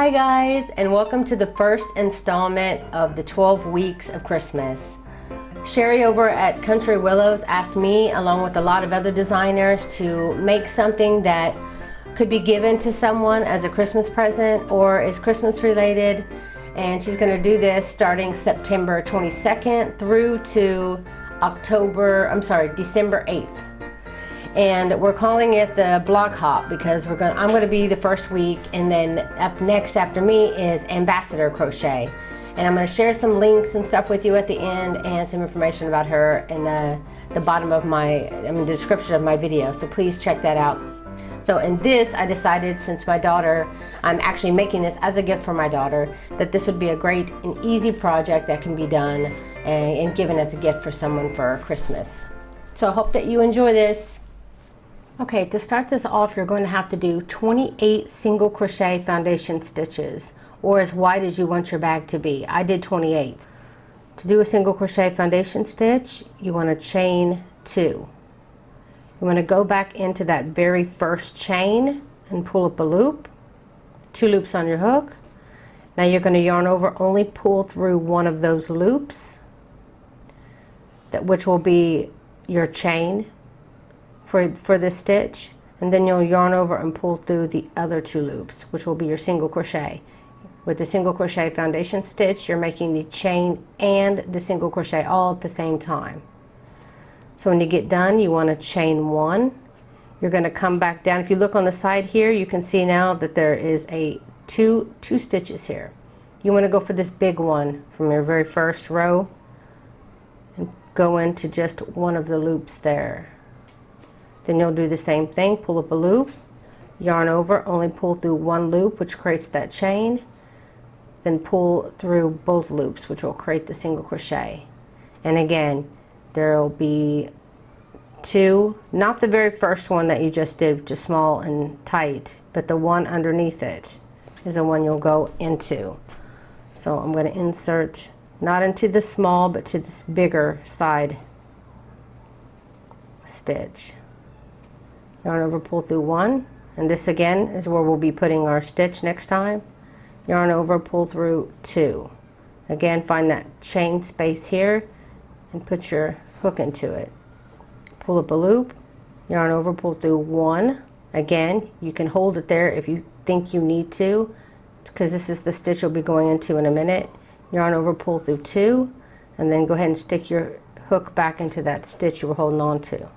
Hi guys, and welcome to the first installment of the 12 weeks of Christmas. Sherry over at Country Willows asked me, along with a lot of other designers, to make something that could be given to someone as a Christmas present or is Christmas related. And she's going to do this starting September 22nd through to December 8th. And we're calling it the Block Hop because I'm going to be the first week, and then up next after me is Ambassador Crochet. And I'm going to share some links and stuff with you at the end and some information about her in the bottom of the description of my video. So please check that out. So in this, I decided, since my daughter, I'm actually making this as a gift for my daughter, that this would be a great and easy project that can be done and given as a gift for someone for Christmas. So I hope that you enjoy this. Okay, to start this off, you're going to have to do 28 single crochet foundation stitches, or as wide as you want your bag to be. I did 28. To do a single crochet foundation stitch, you want to chain 2. You want to go back into that very first chain and pull up a loop, 2 loops on your hook. Now you're going to yarn over, only pull through one of those loops, which will be your chain for this stitch, and then you'll yarn over and pull through the other 2 loops, which will be your single crochet. With the single crochet foundation stitch, you're making the chain and the single crochet all at the same time. So when you get done, you want to chain 1. You're going to come back down. If you look on the side here, you can see now that there is two stitches here. You want to go for this big one from your very first row and go into just one of the loops there. Then you'll do the same thing, pull up a loop, yarn over, only pull through one loop, which creates that chain, then pull through both loops, which will create the single crochet. And again, there'll be 2, not the very first one that you just did, just small and tight, but the one underneath it is the one you'll go into. So I'm going to insert not into the small, but to this bigger side stitch. Yarn over, pull through 1, and this again is where we'll be putting our stitch next time. Yarn over, pull through 2. Again, find that chain space here and put your hook into it. Pull up a loop, yarn over, pull through 1. Again, you can hold it there if you think you need to, because this is the stitch you'll be going into in a minute. Yarn over, pull through 2, and then go ahead and stick your hook back into that stitch you were holding on to.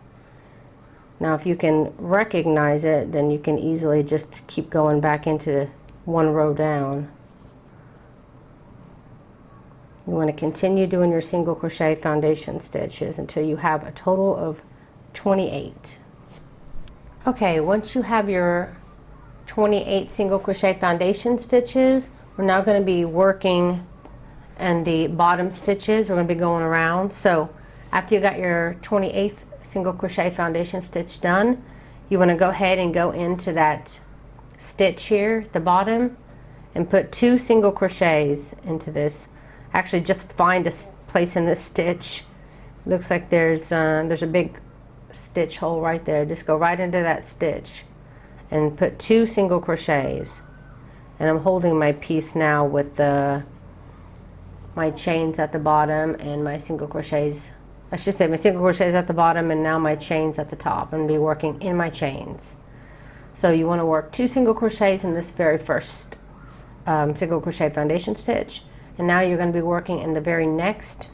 Now if you can recognize it, then you can easily just keep going back into one row down. You want to continue doing your single crochet foundation stitches until you have a total of 28. Okay, once you have your 28 single crochet foundation stitches, we're now going to be working and the bottom stitches. We're going to be going around. So after you got your 28th single crochet foundation stitch done, you want to go ahead and go into that stitch here at the bottom and put 2 single crochets into this. Actually, just find a place in this stitch. Looks like there's a big stitch hole right there. Just go right into that stitch and put 2 single crochets. And I'm holding my piece now with my chains at the bottom and my single crochets. I should say my single crochets at the bottom and now my chains at the top. I'm going to be working in my chains. So you want to work 2 single crochets in this very first single crochet foundation stitch, and now you're going to be working in the very next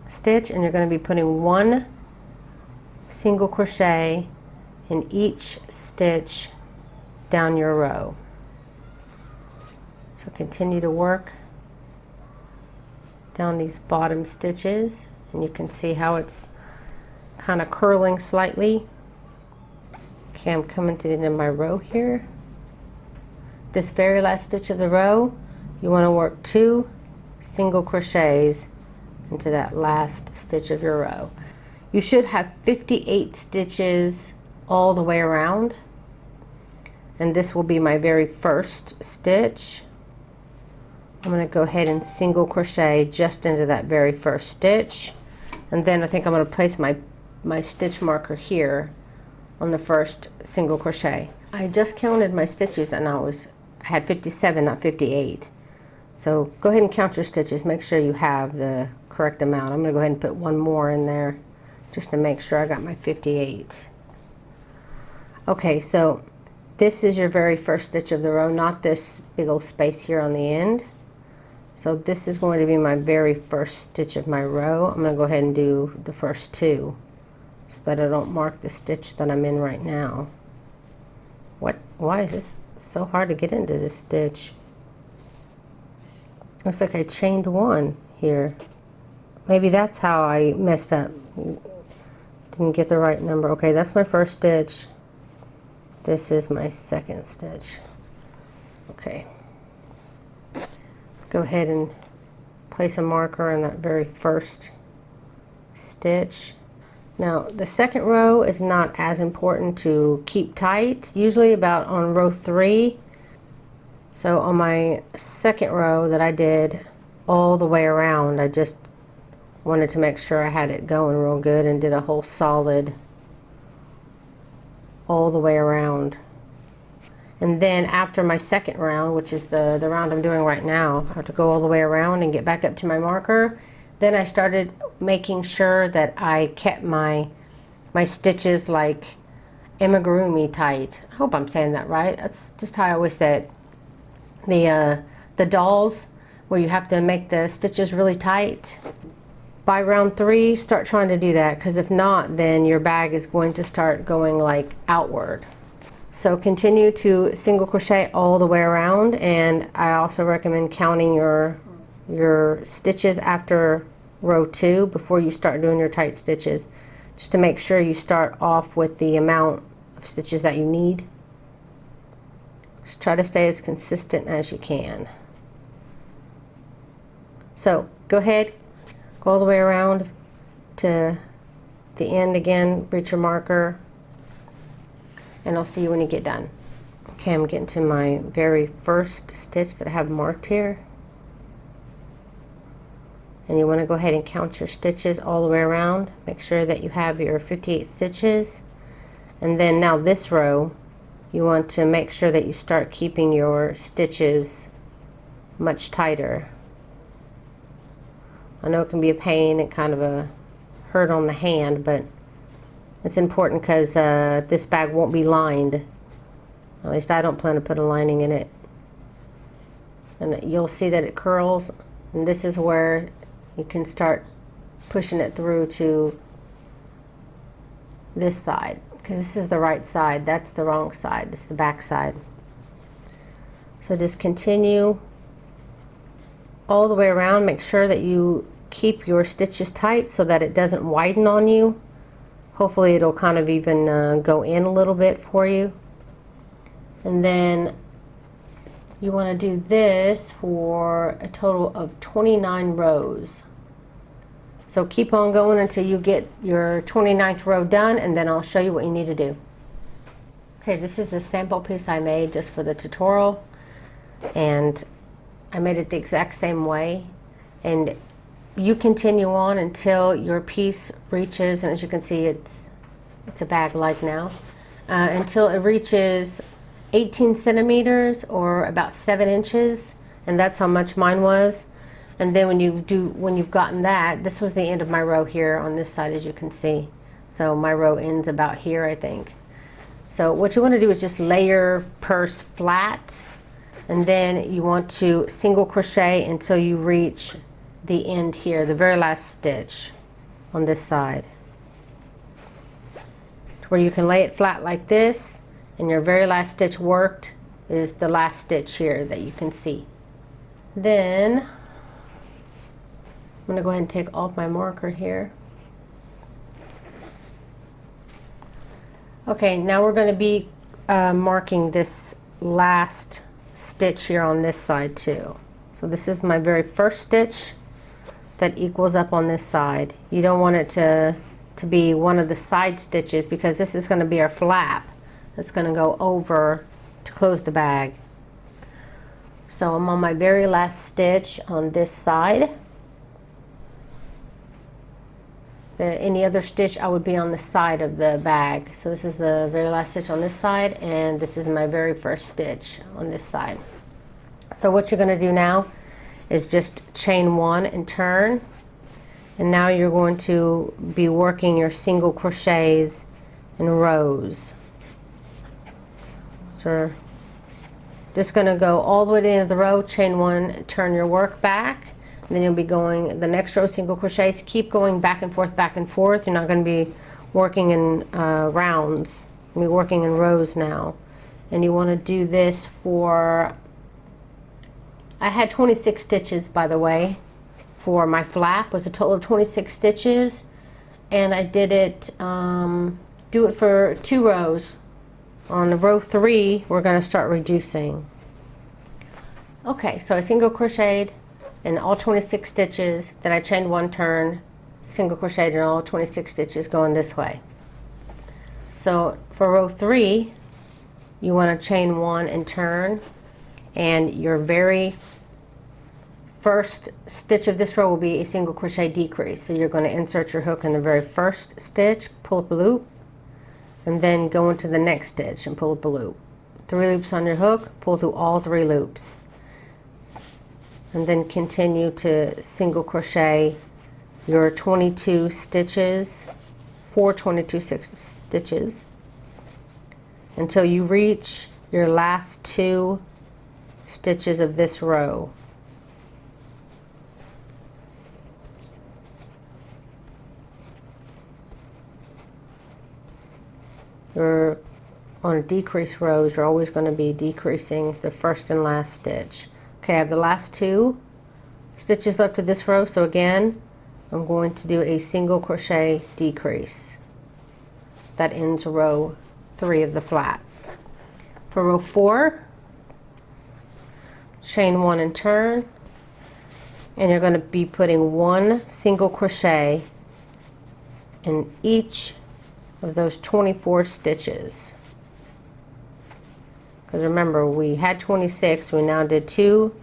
stitch, and you're going to be putting 1 single crochet in each stitch down your row. So continue to work down these bottom stitches, and you can see how it's kind of curling slightly. Okay, I'm coming to the end of my row here. This very last stitch of the row, you want to work 2 single crochets into that last stitch of your row. You should have 58 stitches all the way around, and this will be my very first stitch. I'm going to go ahead and single crochet just into that very first stitch, and then I think I'm going to place my stitch marker here on the first single crochet. I just counted my stitches and I I had 57, not 58. So go ahead and count your stitches. Make sure you have the correct amount. I'm going to go ahead and put one more in there just to make sure I got my 58. Okay, so this is your very first stitch of the row, not this big old space here on the end. So this is going to be my very first stitch of my row. I'm going to go ahead and do the first two so that I don't mark the stitch that I'm in right now. What? Why is this so hard to get into this stitch? Looks like I chained one here. Maybe that's how I messed up. Didn't get the right number. Okay, that's my first stitch. This is my second stitch. Okay. Go ahead and place a marker in that very first stitch. Now, the second row is not as important to keep tight, usually about on row 3. So on my second row that I did all the way around, I just wanted to make sure I had it going real good and did a whole solid all the way around. And then after my second round, which is the round I'm doing right now, I have to go all the way around and get back up to my marker. Then I started making sure that I kept my stitches like amigurumi tight. I hope I'm saying that right. That's just how I always say it. The dolls where you have to make the stitches really tight. By round 3, start trying to do that, because if not, then your bag is going to start going like outward. So continue to single crochet all the way around, and I also recommend counting your stitches after row 2 before you start doing your tight stitches, just to make sure you start off with the amount of stitches that you need. Just try to stay as consistent as you can. So go ahead, go all the way around to the end again, reach your marker, and I'll see you when you get done. Okay, I'm getting to my very first stitch that I have marked here. And you want to go ahead and count your stitches all the way around. Make sure that you have your 58 stitches. And then now this row, you want to make sure that you start keeping your stitches much tighter. I know it can be a pain and kind of a hurt on the hand, but it's important because this bag won't be lined. At least I don't plan to put a lining in it. And you'll see that it curls, and this is where you can start pushing it through to this side, because this is the right side, that's the wrong side, this is the back side. So just continue all the way around. Make sure that you keep your stitches tight so that it doesn't widen on you. Hopefully it'll kind of even go in a little bit for you. And then you want to do this for a total of 29 rows. So keep on going until you get your 29th row done, and then I'll show you what you need to do. Okay, this is a sample piece I made just for the tutorial, and I made it the exact same way. And you continue on until your piece reaches, and as you can see, it's a bag like now, until it reaches 18 centimeters or about 7 inches, and that's how much mine was. And then when you've gotten that, this was the end of my row here on this side, as you can see. So my row ends about here, I think. So what you want to do is just lay your purse flat, and then you want to single crochet until you reach the end here, the very last stitch on this side, to where you can lay it flat like this, and your very last stitch worked is the last stitch here that you can see. Then I'm going to go ahead and take off my marker here. Okay, now we're going to be marking this last stitch here on this side too. So this is my very first stitch that equals up on this side. You don't want it to be one of the side stitches, because this is going to be our flap that's going to go over to close the bag. So I'm on my very last stitch on this side. Any other stitch I would be on the side of the bag. So this is the very last stitch on this side, and this is my very first stitch on this side. So what you're going to do now is just chain 1 and turn, and now you're going to be working your single crochets in rows. So just going to go all the way to the end of the row, chain 1, turn your work back, and then you'll be going the next row single crochets. Keep going back and forth, back and forth. You're not going to be working in rounds. You'll be working in rows now. And you want to do this for, I had 26 stitches, by the way, for my flap. It was a total of 26 stitches, and I did it, do it for 2 rows. On row 3, we're going to start reducing. Okay, so I single crocheted in all 26 stitches, then I chained 1 turn, single crocheted in all 26 stitches going this way. So for row 3, you want to chain 1 and turn, and your very first stitch of this row will be a single crochet decrease. So you're going to insert your hook in the very first stitch, pull up a loop, and then go into the next stitch and pull up a loop. 3 loops on your hook, pull through all 3 loops, and then continue to single crochet your 22 stitches, 4 22 stitches, until you reach your last 2 stitches of this row. You're on decrease rows, you're always going to be decreasing the first and last stitch. Okay, I have the last 2 stitches left of this row, so again I'm going to do a single crochet decrease. That ends row 3 of the flat. For row 4, chain 1 and turn, and you're going to be putting 1 single crochet in each of those 24 stitches. Because remember, we had 26, we now did 2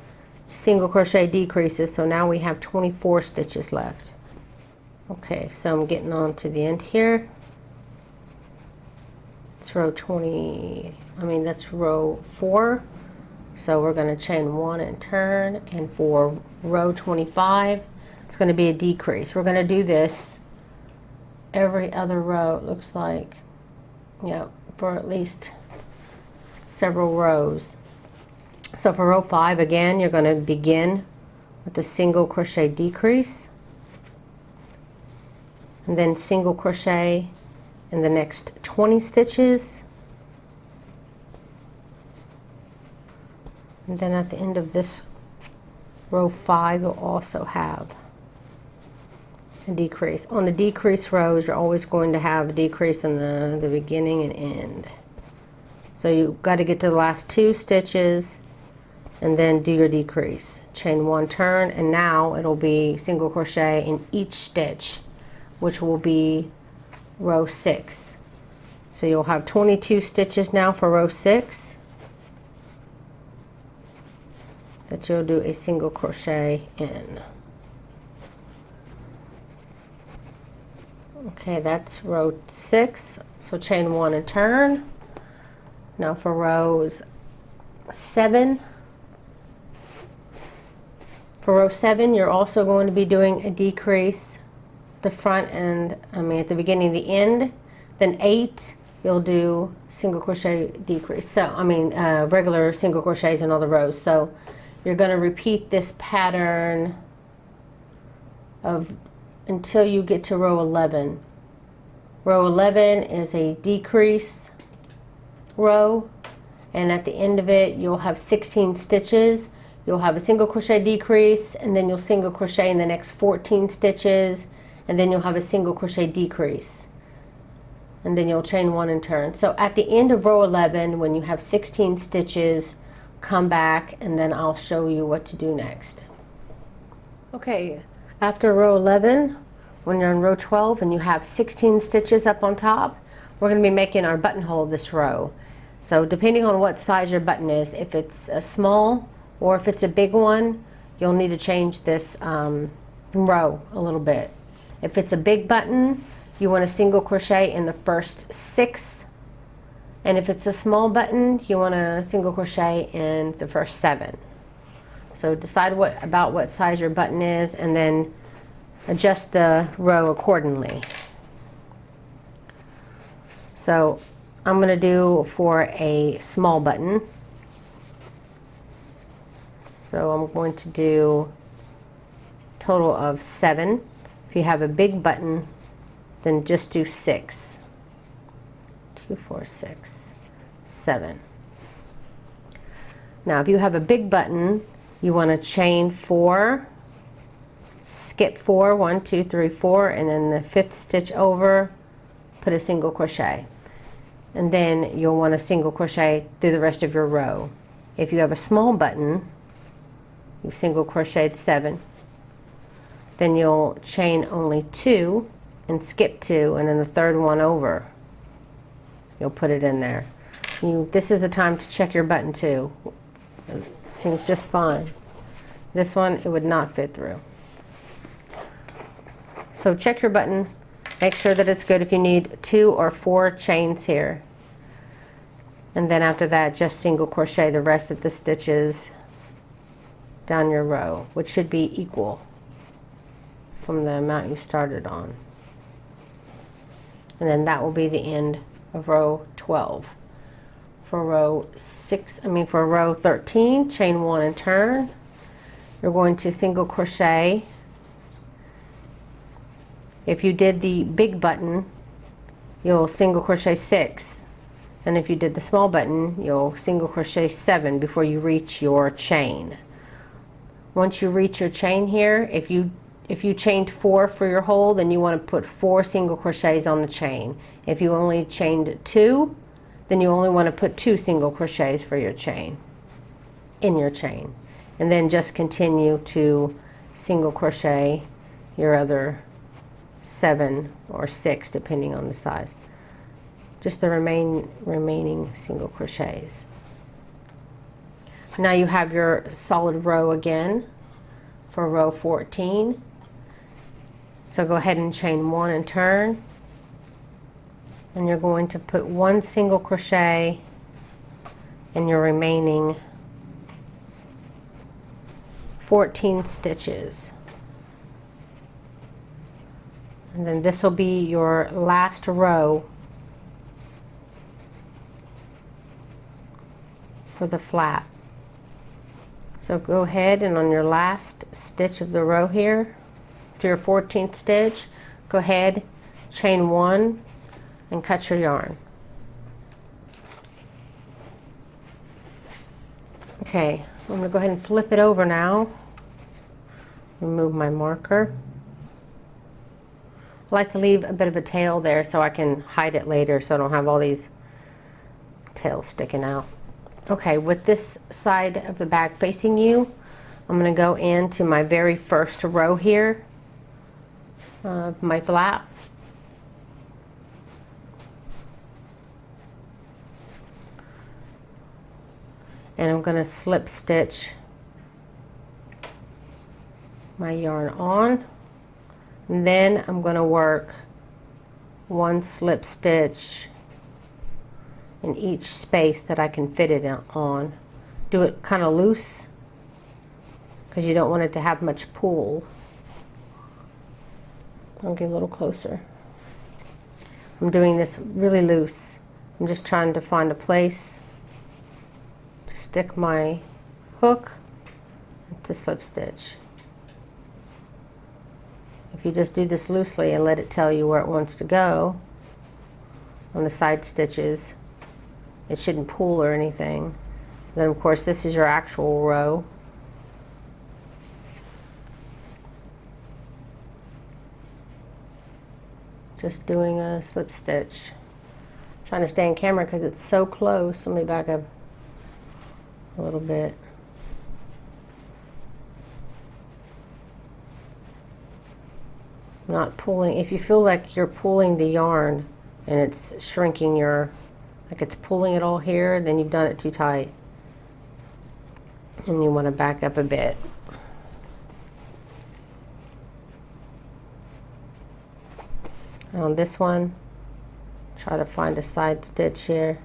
single crochet decreases, so now we have 24 stitches left. Okay, so I'm getting on to the end here. It's row 20, that's row 4. So we're going to chain 1 and turn, and for row 25, it's going to be a decrease. We're going to do this every other row, it looks like, yeah, for at least several rows. So for row 5, again, you're going to begin with a single crochet decrease, and then single crochet in the next 20 stitches, and then at the end of this row 5 you'll also have a decrease. On the decrease rows, you're always going to have a decrease in the beginning and end. So you've got to get to the last 2 stitches and then do your decrease. Chain 1, turn, and now it'll be single crochet in each stitch, which will be row 6. So you'll have 22 stitches now for row 6 that you'll do a single crochet in. Okay, that's row 6, so chain 1 and turn. Now for rows 7. For row 7, you're also going to be doing a decrease the front and at the beginning and the end. Then 8, you'll do single crochet decrease. So regular single crochets in all the rows. So you're going to repeat this pattern of until you get to row 11. Row 11 is a decrease row, and at the end of it you'll have 16 stitches. You'll have a single crochet decrease, and then you'll single crochet in the next 14 stitches, and then you'll have a single crochet decrease, and then you'll chain 1 and turn. So at the end of row 11, when you have 16 stitches, come back and then I'll show you what to do next. Okay, after row 11, when you're in row 12 and you have 16 stitches up on top, we're going to be making our buttonhole this row. So depending on what size your button is, if it's a small or if it's a big one, you'll need to change this row a little bit. If it's a big button, you want to single crochet in the first 6, and if it's a small button, you want to single crochet in the first 7. So decide about what size your button is, and then adjust the row accordingly. So I'm going to do for a small button. So I'm going to do a total of 7. If you have a big button, then just do 6. 2, 4, 6, 7. Now if you have a big button, you want to chain 4, skip 4, 1, 2, 3, 4, and then the 5th stitch over, put a single crochet. And then you'll want to single crochet through the rest of your row. If you have a small button, you've single crocheted 7, then you'll chain only 2 and skip 2, and then the 3rd one over, you'll put it in there. This is the time to check your button too. It seems just fine. This one, it would not fit through. So check your button, make sure that it's good. If you need 2 or 4 chains here, and then after that just single crochet the rest of the stitches down your row, which should be equal from the amount you started on. And then that will be the end of row 12. For row 13, chain 1 and turn. You're going to single crochet. If you did the big button, you'll single crochet 6. And if you did the small button, you'll single crochet 7 before you reach your chain. Once you reach your chain here, if you chained 4 for your hole, then you want to put 4 single crochets on the chain. If you only chained 2, then you only want to put 2 single crochets for your chain, in your chain. And then just continue to single crochet your other 7 or 6 depending on the size. Just the remaining single crochets. Now you have your solid row again for row 14. So go ahead and chain 1 and turn, and you're going to put 1 single crochet in your remaining 14 stitches. And then this will be your last row for the flap. So go ahead and on your last stitch of the row here, to your 14th stitch, go ahead, chain 1 and cut your yarn. Okay, I'm going to go ahead and flip it over now. Remove my marker. I like to leave a bit of a tail there so I can hide it later so I don't have all these tails sticking out. Okay, with this side of the bag facing you, I'm going to go into my very first row here of my flap. And I'm going to slip stitch my yarn on, and then I'm going to work 1 slip stitch in each space that I can fit it on. Do it kind of loose because you don't want it to have much pull. I'll get a little closer. I'm doing this really loose. I'm just trying to find a place to stick my hook to slip stitch. If you just do this loosely and let it tell you where it wants to go on the side stitches, it shouldn't pull or anything. Then of course this is your actual row. Just doing a slip stitch. I'm trying to stay in camera because it's so close. Let me back up a little bit. I'm not pulling. If you feel like you're pulling the yarn and it's shrinking like it's pulling it all here, then you've done it too tight. And you want to back up a bit. And on this one, try to find a side stitch here.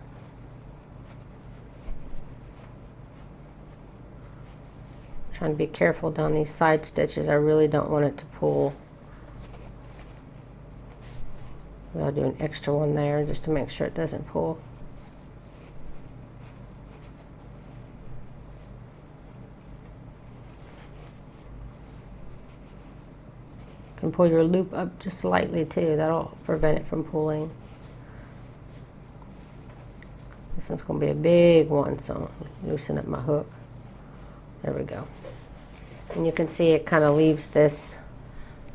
Trying to be careful down these side stitches. I really don't want it to pull. I'll do an extra one there just to make sure it doesn't pull. You can pull your loop up just slightly too. That'll prevent it from pulling. This one's going to be a big one, so loosen up my hook. There we go. And you can see it kind of leaves this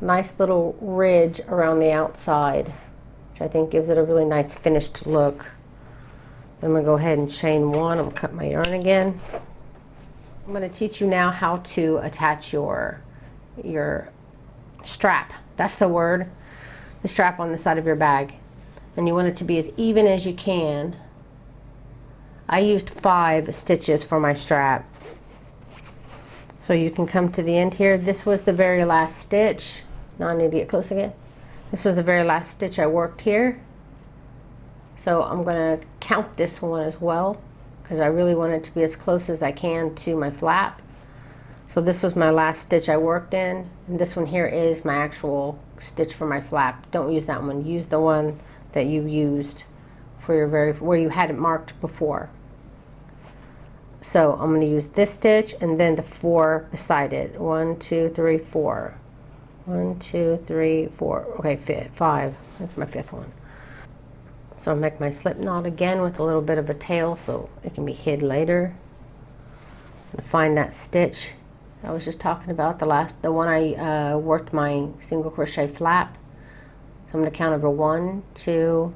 nice little ridge around the outside, which I think gives it a really nice finished look. Then I'm going to go ahead and chain one. I'm going to cut my yarn again. I'm going to teach you now how to attach your strap. That's the word. The strap on the side of your bag. And you want it to be as even as you can. I used 5 stitches for my strap. So you can come to the end here. This was the very last stitch. Now I need to get close again. This was the very last stitch I worked here. So I'm going to count this one as well, because I really want it to be as close as I can to my flap. So this was my last stitch I worked in, and this one here is my actual stitch for my flap. Don't use that one. Use the one that you used for your where you had it marked before. So I'm going to use this stitch and then the 4 beside it. 1, 2, 3, 4. 1, 2, 3, 4. Okay, 5. That's my 5th one. So I'll make my slip knot again with a little bit of a tail so it can be hid later. I'm going to find that stitch I was just talking about, the one I worked my single crochet flap. So I'm going to count over 1, 2,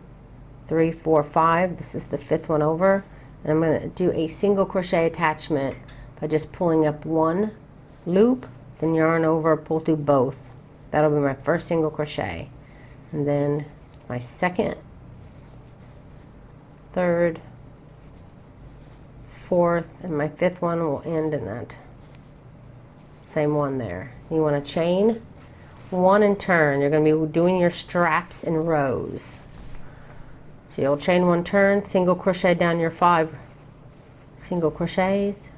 3, 4, 5. This is the 5th one over. And I'm going to do a single crochet attachment by just pulling up 1 loop, then yarn over, pull through both. That'll be my first single crochet. And then my 2nd, 3rd, 4th, and my 5th one will end in that same one there. You want to chain 1 and turn. You're going to be doing your straps in rows. So you'll chain 1 turn, single crochet down your 5 single crochets.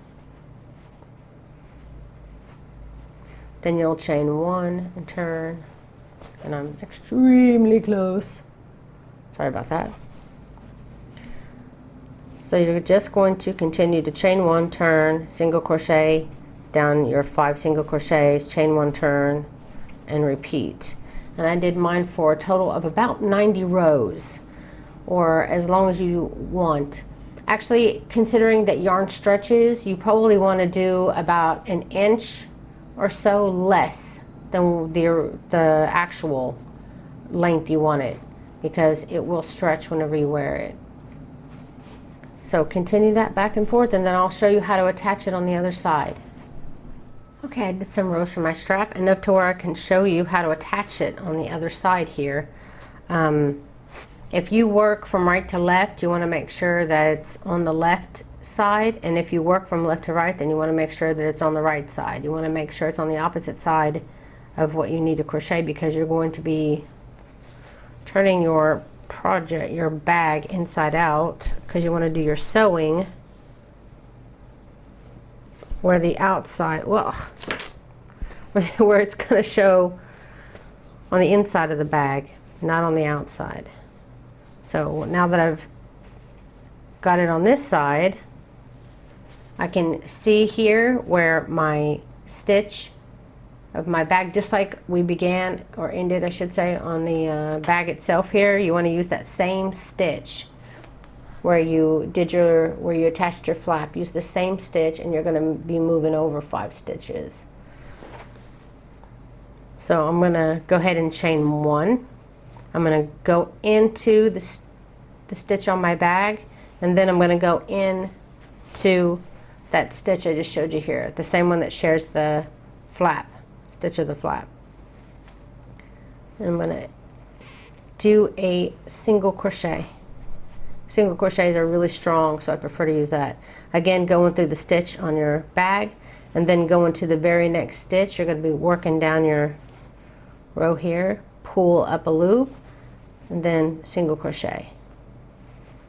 Then you'll chain 1 and turn. And I'm extremely close. Sorry about that. So you're just going to continue to chain 1, turn, single crochet down your 5 single crochets, chain 1, turn, and repeat. And I did mine for a total of about 90 rows, or as long as you want. Actually, considering that yarn stretches, you probably want to do about 1 inch or so less than the actual length you want it, because it will stretch whenever you wear it. So continue that back and forth, and then I'll show you how to attach it on the other side. Okay, I did some rows for my strap, enough to where I can show you how to attach it on the other side here. If you work from right to left, you want to make sure that it's on the left side, and if you work from left to right, then you want to make sure that it's on the right side. You want to make sure it's on the opposite side of what you need to crochet, because you're going to be turning your bag inside out, because you want to do your sewing where the outside, well, where it's going to show on the inside of the bag, not on the outside. So now that I've got it on this side, I can see here where my stitch of my bag, just like we began, or ended I should say, on the bag itself here, you want to use that same stitch where you attached your flap. Use the same stitch, and you're going to be moving over 5 stitches. So I'm going to go ahead and chain 1. I'm going to go into the stitch on my bag, and then I'm going to go into that stitch I just showed you here, the same one that shares the flap, stitch of the flap. And I'm going to do a single crochet. Single crochets are really strong, so I prefer to use that. Again, going through the stitch on your bag, and then going to the very next stitch. You're going to be working down your row here, pull up a loop, and then single crochet.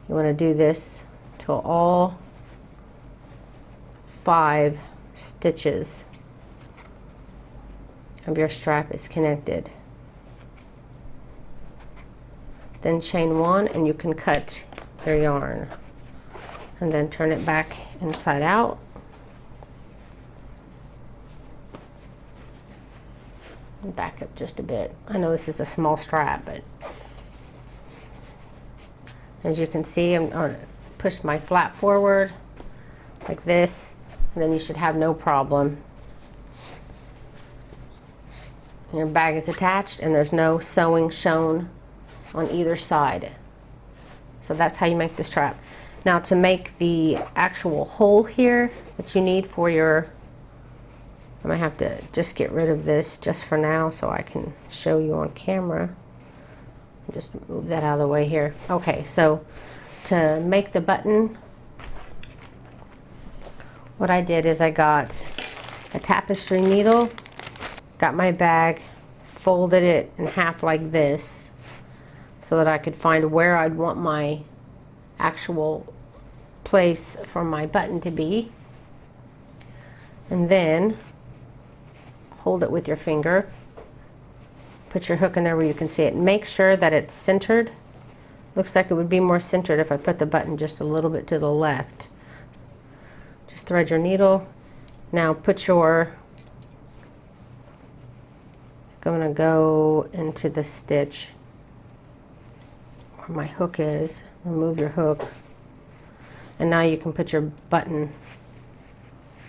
You want to do this till all 5 stitches of your strap is connected. Then chain 1 and you can cut your yarn, and then turn it back inside out. And back up just a bit. I know this is a small strap, but as you can see, I'm going to push my flap forward like this, and then you should have no problem. Your bag is attached and there's no sewing shown on either side. So that's how you make the strap. Now to make the actual hole here that you need for your, I might have to just get rid of this just for now so I can show you on camera. Just move that out of the way here. Okay, so to make the button, what I did is I got a tapestry needle, got my bag, folded it in half like this so that I could find where I'd want my actual place for my button to be, and then hold it with your finger. Put your hook in there where you can see it. Make sure that it's centered. Looks like it would be more centered if I put the button just a little bit to the left. Just thread your needle. Now put your, I'm going to go into the stitch where my hook is. Remove your hook. And now you can put your button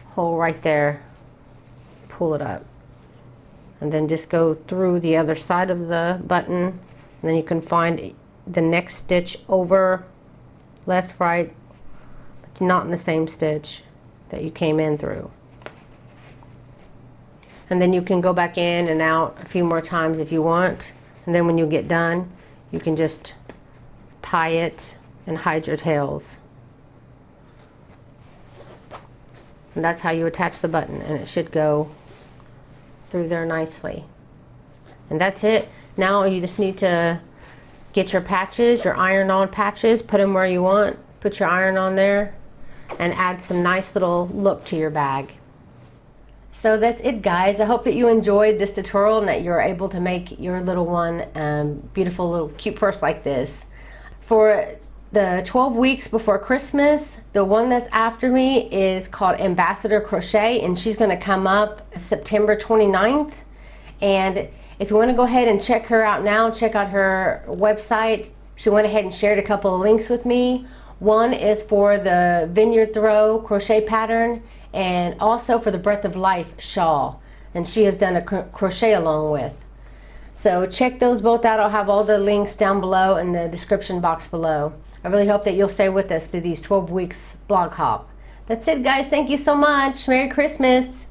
hole right there. Pull it up. And then just go through the other side of the button, and then you can find the next stitch over, left, right, but not in the same stitch that you came in through. And then you can go back in and out a few more times if you want, and then when you get done you can just tie it and hide your tails. And that's how you attach the button, and it should go through there nicely. And that's it. Now you just need to get your patches, your iron-on patches, put them where you want, put your iron on there, and add some nice little look to your bag. So that's it, guys. I hope that you enjoyed this tutorial and that you're able to make your little one beautiful little cute purse like this. For the 12 weeks before Christmas, the one that's after me is called Ambassador Crochet, and she's going to come up September 29th. And if you want to go ahead and check her out now, check out her website. She went ahead and shared a couple of links with me. One is for the Vineyard Throw crochet pattern, and also for the Breath of Life shawl, and she has done a crochet along with. So check those both out. I'll have all the links down below in the description box below. I really hope that you'll stay with us through these 12 weeks blog hop. That's it, guys. Thank you so much. Merry Christmas.